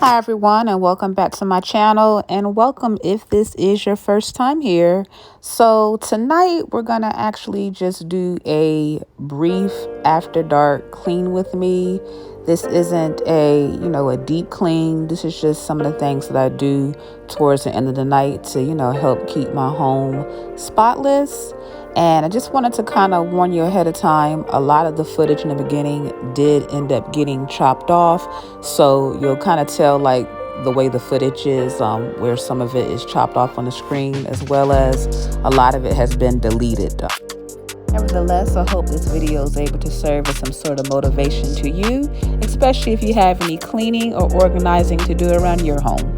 Hi everyone, and welcome back to my channel, and welcome if this is your first time here. So tonight we're gonna actually just do a brief after dark clean with me. This isn't a deep clean. This is just some of the things that I do towards the end of the night to help keep my home spotless. And I just wanted to kind of warn you ahead of time. A lot of the footage in the beginning did end up getting chopped off. So you'll kind of tell like the way the footage is, where some of it is chopped off on the screen, as well as a lot of it has been deleted. Nevertheless, I hope this video is able to serve as some sort of motivation to you, especially if you have any cleaning or organizing to do around your home.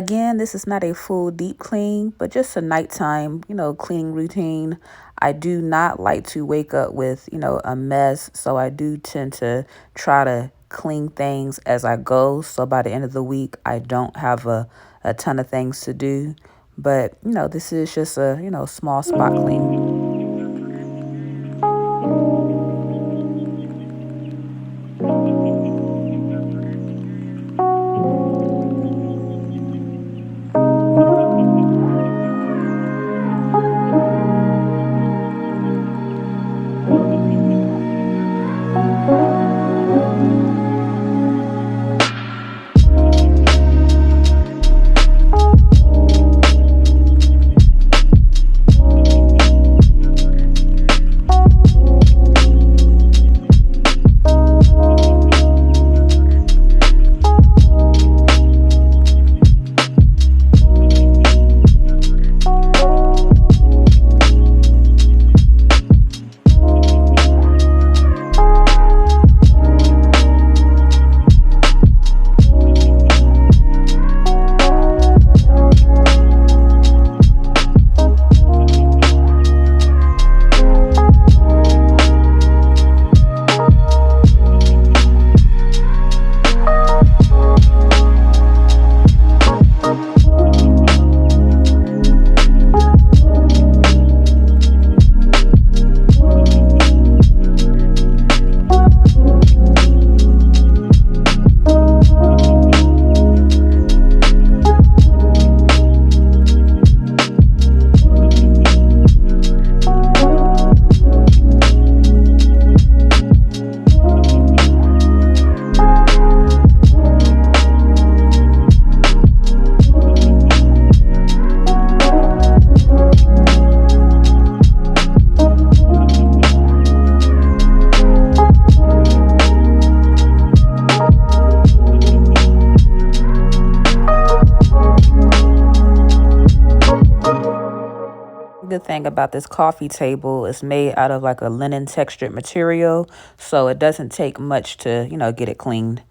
Again, this is not a full deep clean, but just a nighttime, cleaning routine. I do not like to wake up with, a mess. So I do tend to try to clean things as I go. So by the end of the week, I don't have a ton of things to do. But, this is just a, small spot clean. Good thing about this coffee table is made out of like a linen textured material, so it doesn't take much to, get it cleaned.